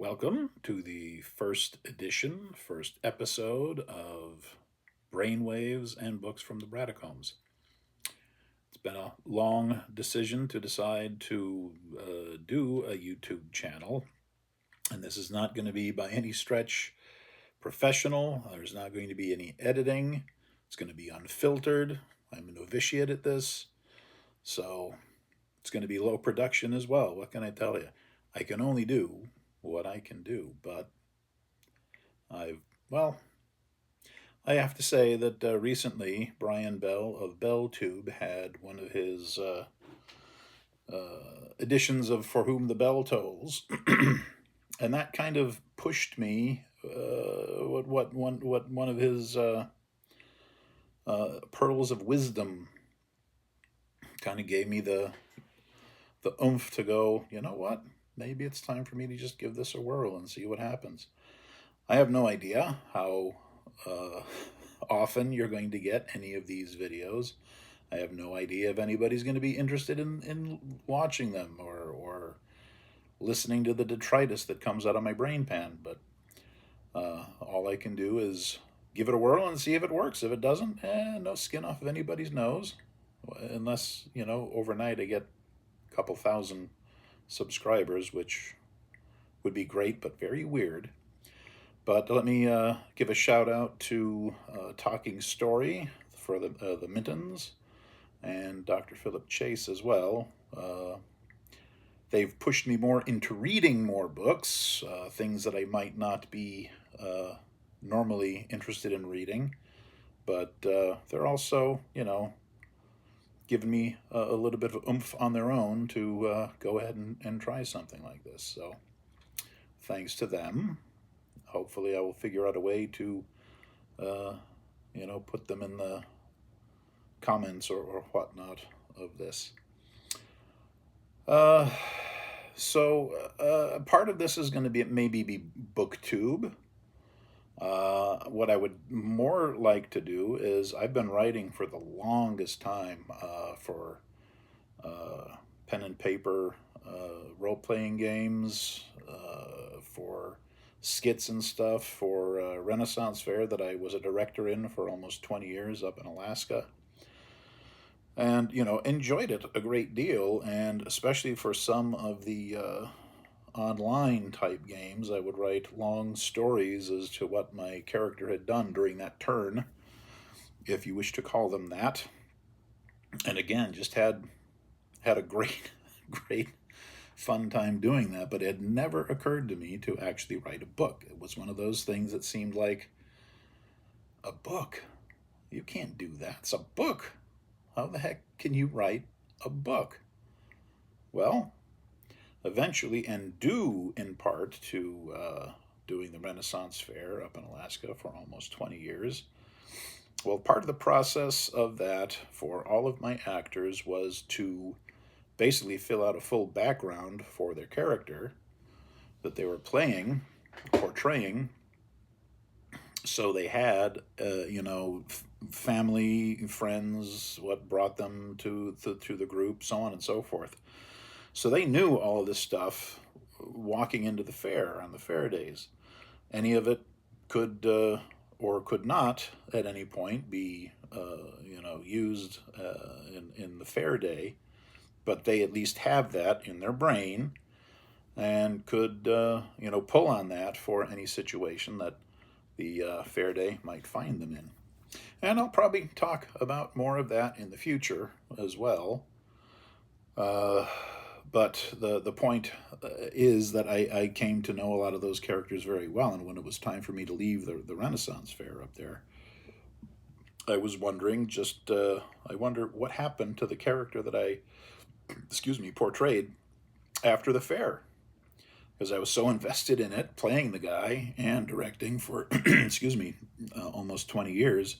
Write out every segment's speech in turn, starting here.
Welcome to the first episode of Brainwaves and Books from the Bradicombs. It's been a long decision to decide to do a YouTube channel, and this is not going to be by any stretch professional. There's not going to be any editing. It's going to be unfiltered. I'm a novitiate at this, so it's going to be low production as well. What can I tell you? I can only do what I can do, but I've, well, I have to say that recently Brian Bell of BellTube had one of his editions of For Whom the Bell Tolls, and that kind of pushed me. What one of his pearls of wisdom kind of gave me the oomph to go. You know what? Maybe it's time for me to just give this a whirl and see what happens. I have no idea how uh, often you're going to get any of these videos. I have no idea if anybody's going to be interested in watching them or listening to the detritus that comes out of my brain pan. But all I can do is give it a whirl and see if it works. If it doesn't, no skin off of anybody's nose. Unless, overnight I get a couple thousand subscribers, which would be great but very weird. But let me give a shout out to Talking Story for the Mintons and Dr. Philip Chase as well. They've pushed me more into reading more books, things that I might not be normally interested in reading. But they're also, giving me a little bit of oomph on their own to go ahead and try something like this. So thanks to them. Hopefully I will figure out a way to, put them in the comments or whatnot of this. So part of this is going to be maybe be booktube. What I would more like to do is I've been writing for the longest time for pen and paper role playing games, for skits and stuff, for Renaissance Fair that I was a director in for almost 20 years up in Alaska. And, enjoyed it a great deal, and especially for some of the online type games, I would write long stories as to what my character had done during that turn, if you wish to call them that. And again, just had a great, great fun time doing that, but it had never occurred to me to actually write a book. It was one of those things that seemed like a book. You can't do that. It's a book. How the heck can you write a book? Well, eventually, and due in part to doing the Renaissance Fair up in Alaska for almost 20 years. Well, part of the process of that for all of my actors was to basically fill out a full background for their character that they were portraying. So they had, family, friends, what brought them to the group, so on and so forth. So they knew all of this stuff walking into the fair on the fair days. Any of it could or could not at any point be, used in the fair day, but they at least have that in their brain and could, pull on that for any situation that the fair day might find them in. And I'll probably talk about more of that in the future as well. But the point is that I came to know a lot of those characters very well, and when it was time for me to leave the Renaissance Fair up there, I was wondering I wonder what happened to the character that I, portrayed after the fair. Because I was so invested in it, playing the guy and directing for, almost 20 years.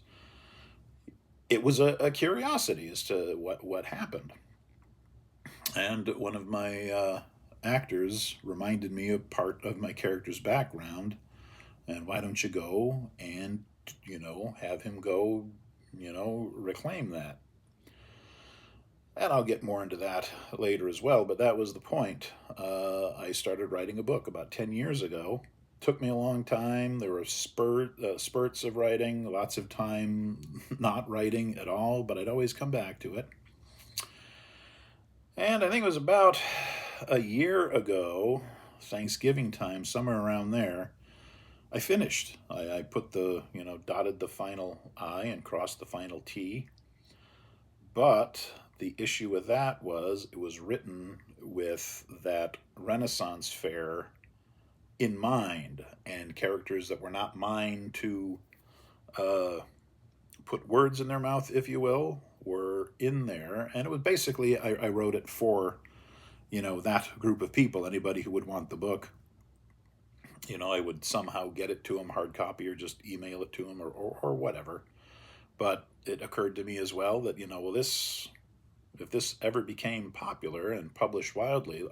It was a curiosity as to what happened. And one of my actors reminded me of part of my character's background. And why don't you go and, have him go, reclaim that? And I'll get more into that later as well, but that was the point. I started writing a book about 10 years ago. Took me a long time. There were spurts of writing, lots of time not writing at all, but I'd always come back to it. And I think it was about a year ago, Thanksgiving time, somewhere around there, I finished. I put dotted the final I and crossed the final T. But the issue with that was it was written with that Renaissance fair in mind, and characters that were not mine to uh, put words in their mouth, if you will, were in there. And it was basically, I wrote it for, that group of people, anybody who would want the book. I would somehow get it to them hard copy or just email it to them or whatever. But it occurred to me as well that, well, if this ever became popular and published widely,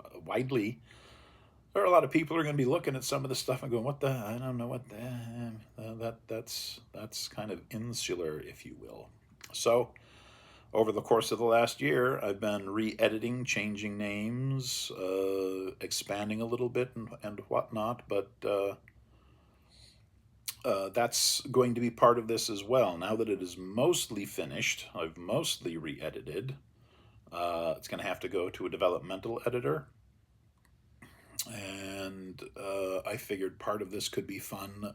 there are a lot of people who are going to be looking at some of the stuff and going, "What the? I don't know what the that's kind of insular, if you will." So, over the course of the last year, I've been re-editing, changing names, expanding a little bit and whatnot. But that's going to be part of this as well. Now that it is mostly finished, I've mostly re-edited. It's going to have to go to a developmental editor. And I figured part of this could be fun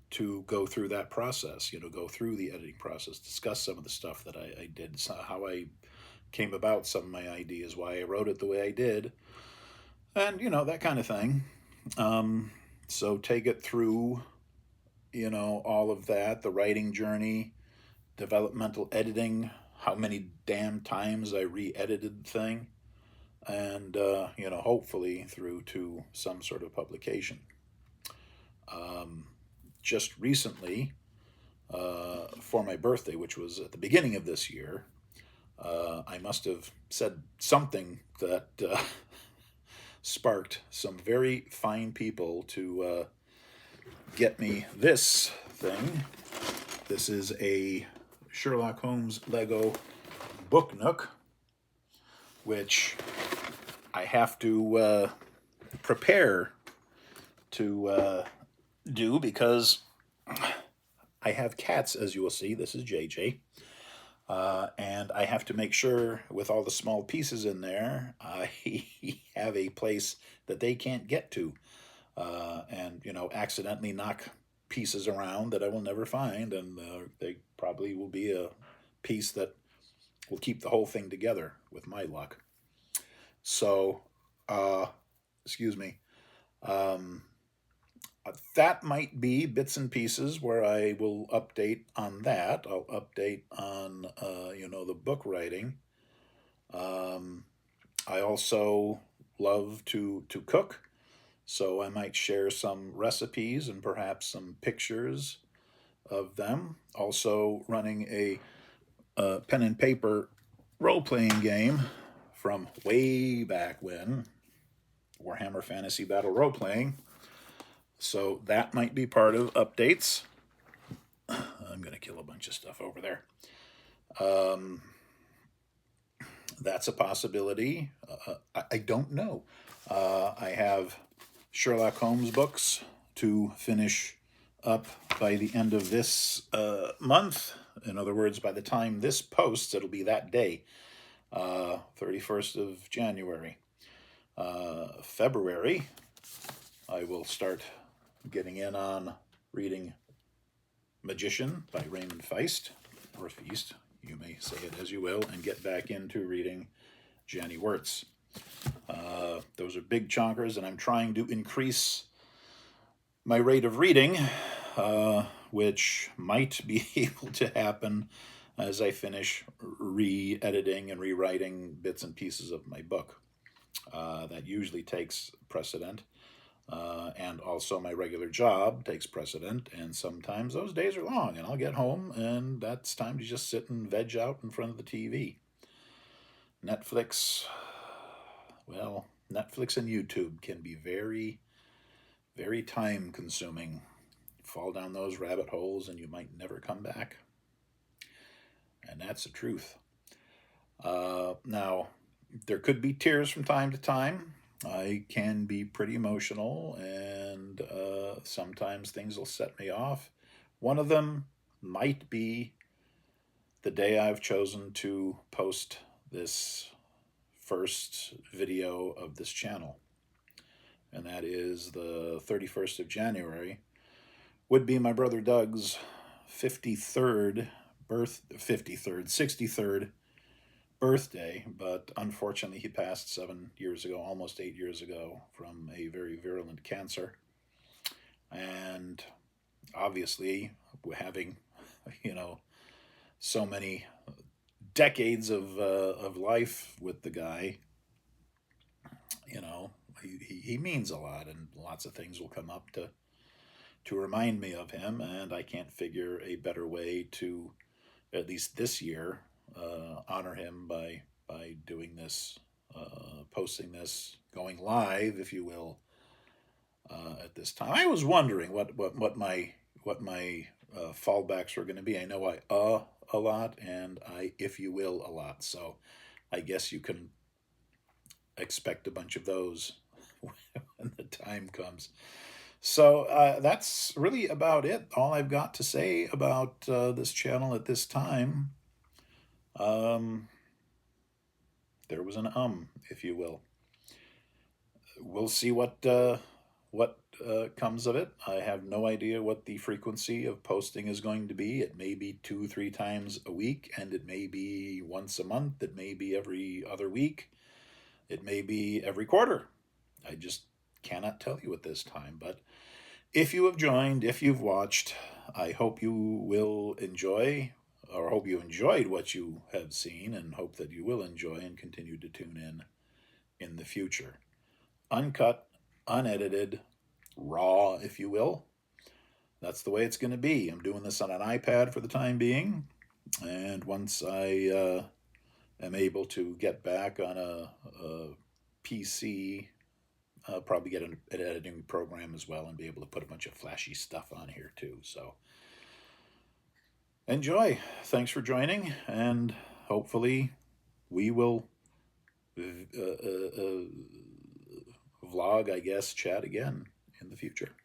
to go through that process, go through the editing process, discuss some of the stuff that I did, how I came about some of my ideas, why I wrote it the way I did, and, that kind of thing. So take it through, all of that, the writing journey, developmental editing, how many damn times I re-edited the thing, and hopefully through to some sort of publication. Just recently, for my birthday, which was at the beginning of this year, I must have said something that sparked some very fine people to get me this thing. This is a Sherlock Holmes Lego book nook, which I have to prepare to do because I have cats, as you will see. This is JJ. And I have to make sure with all the small pieces in there, I have a place that they can't get to. And, accidentally knock pieces around that I will never find. And they probably will be a piece that will keep the whole thing together with my luck. So, excuse me. That might be bits and pieces where I will update on that. I'll update on, the book writing. I also love to cook, so I might share some recipes and perhaps some pictures of them. Also, running a pen and paper role playing game from way back when, Warhammer Fantasy Battle Role Playing. So that might be part of updates. I'm going to kill a bunch of stuff over there. That's a possibility. I don't know. I have Sherlock Holmes books to finish up by the end of this month. In other words, by the time this posts, it'll be that day, 31st of January. February, I will start getting in on reading Magician by Raymond Feist, or Feast, you may say it as you will, and get back into reading Janny Wirtz. Those are big chonkers, and I'm trying to increase my rate of reading, which might be able to happen as I finish re-editing and rewriting bits and pieces of my book. That usually takes precedent. And also my regular job takes precedent, and sometimes those days are long, and I'll get home, and that's time to just sit and veg out in front of the TV. Netflix and YouTube can be very, very time consuming. Fall down those rabbit holes and you might never come back. And that's the truth. Now, there could be tears from time to time. I can be pretty emotional, and sometimes things will set me off. One of them might be the day I've chosen to post this first video of this channel, and that is the 31st of January, would be my brother Doug's 53rd 63rd birthday, but unfortunately he passed 7 years ago, almost 8 years ago, from a very virulent cancer. And obviously, having, you know, so many decades of life with the guy, you know, he means a lot, and lots of things will come up to remind me of him, and I can't figure a better way to, at least this year, honor him by doing this, posting this, going live, if you will, at this time. I was wondering what my fallbacks were going to be. I know I a lot, and I if you will a lot. So I guess you can expect a bunch of those when the time comes. So that's really about it. All I've got to say about this channel at this time. Um, there was an if you will. We'll see what comes of it. I have no idea what the frequency of posting is going to be. It may be 2, 3 times a week, and it may be once a month. It may be every other week. It may be every quarter. I just cannot tell you at this time. But if you have joined, if you've watched, I hope you will enjoy, or hope you enjoyed what you have seen, and hope that you will enjoy and continue to tune in the future. Uncut, unedited, raw, if you will. That's the way it's going to be. I'm doing this on an iPad for the time being, and once I am able to get back on a PC, I'll probably get an editing program as well and be able to put a bunch of flashy stuff on here too. So enjoy. Thanks for joining, and hopefully we will vlog, I guess, chat again in the future.